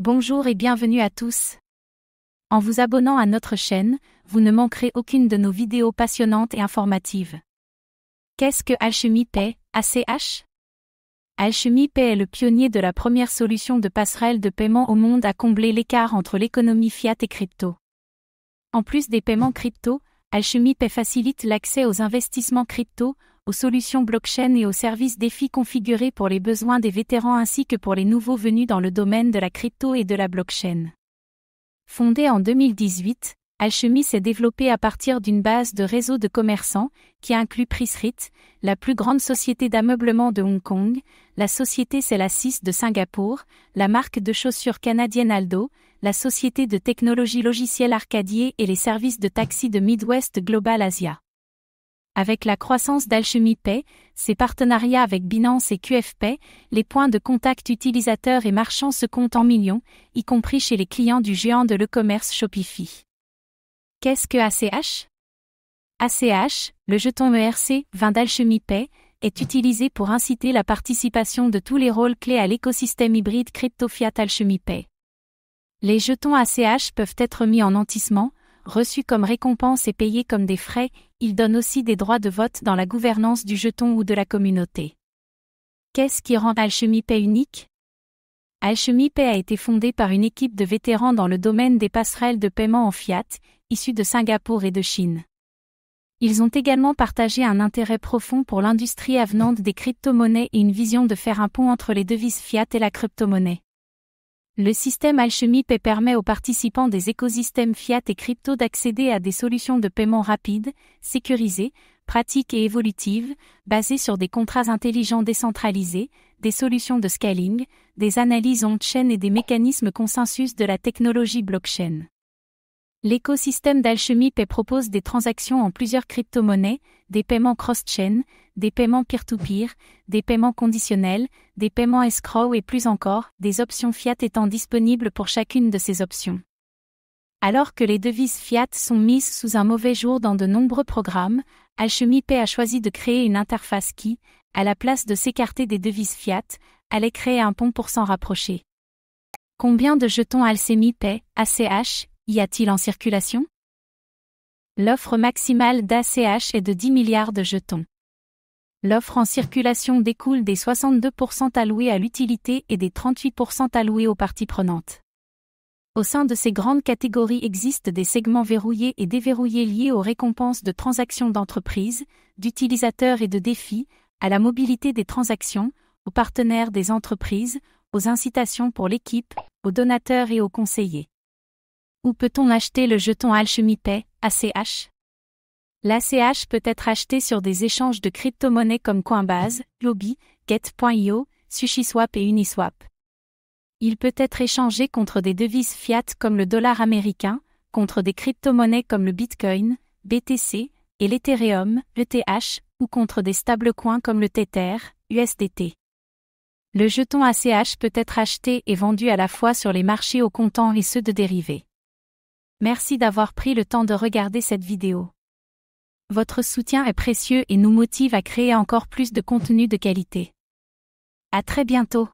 Bonjour et bienvenue à tous. En vous abonnant à notre chaîne, vous ne manquerez aucune de nos vidéos passionnantes et informatives. Qu'est-ce que Alchemy Pay, ACH? Alchemy Pay est le pionnier de la première solution de passerelle de paiement au monde à combler l'écart entre l'économie fiat et crypto. En plus des paiements crypto, Alchemy Pay facilite l'accès aux investissements crypto, aux solutions blockchain et aux services DeFi configurés pour les besoins des vétérans ainsi que pour les nouveaux venus dans le domaine de la crypto et de la blockchain. Fondée en 2018, Alchemy s'est développée à partir d'une base de réseau de commerçants, qui inclut Prisrit, la plus grande société d'ameublement de Hong Kong, la société Cellasys de Singapour, la marque de chaussures canadienne Aldo, la société de technologie logicielle Arcadier et les services de taxi de Midwest Global Asia. Avec la croissance d'Alchemy Pay, ses partenariats avec Binance et QFPay, les points de contact utilisateurs et marchands se comptent en millions, y compris chez les clients du géant de l'e-commerce Shopify. Qu'est-ce que ACH? ACH, le jeton ERC20 d'Alchemy Pay, est utilisé pour inciter la participation de tous les rôles clés à l'écosystème hybride crypto-fiat Alchemy Pay. Les jetons ACH peuvent être mis en nantissement, reçus comme récompense et payés comme des frais, ils donnent aussi des droits de vote dans la gouvernance du jeton ou de la communauté. Qu'est-ce qui rend Alchemy Pay unique? Alchemy Pay a été fondée par une équipe de vétérans dans le domaine des passerelles de paiement en fiat, issus de Singapour et de Chine. Ils ont également partagé un intérêt profond pour l'industrie avenante des crypto-monnaies et une vision de faire un pont entre les devises fiat et la crypto-monnaie. Le système Alchemy Pay permet aux participants des écosystèmes fiat et crypto d'accéder à des solutions de paiement rapides, sécurisées, pratiques et évolutives, basées sur des contrats intelligents décentralisés, des solutions de scaling, des analyses on-chain et des mécanismes consensus de la technologie blockchain. L'écosystème d'Alchemy Pay propose des transactions en plusieurs crypto-monnaies, des paiements cross-chain, des paiements peer-to-peer, des paiements conditionnels, des paiements escrow et plus encore, des options fiat étant disponibles pour chacune de ces options. Alors que les devises fiat sont mises sous un mauvais jour dans de nombreux programmes, Alchemy Pay a choisi de créer une interface qui, à la place de s'écarter des devises fiat, allait créer un pont pour s'en rapprocher. Combien de jetons Alchemy Pay, ACH, y a-t-il en circulation? L'offre maximale d'ACH est de 10 milliards de jetons. L'offre en circulation découle des 62% alloués à l'utilité et des 38% alloués aux parties prenantes. Au sein de ces grandes catégories existent des segments verrouillés et déverrouillés liés aux récompenses de transactions d'entreprises, d'utilisateurs et de défis, à la mobilité des transactions, aux partenaires des entreprises, aux incitations pour l'équipe, aux donateurs et aux conseillers. Où peut-on acheter le jeton Alchemy Pay, ACH? L'ACH peut être acheté sur des échanges de crypto-monnaies comme Coinbase, Huobi, Get.io, SushiSwap et Uniswap. Il peut être échangé contre des devises fiat comme le dollar américain, contre des crypto-monnaies comme le Bitcoin, BTC, et l'Ethereum, ETH, ou contre des stablecoins comme le Tether, USDT. Le jeton ACH peut être acheté et vendu à la fois sur les marchés au comptant et ceux de dérivés. Merci d'avoir pris le temps de regarder cette vidéo. Votre soutien est précieux et nous motive à créer encore plus de contenu de qualité. À très bientôt.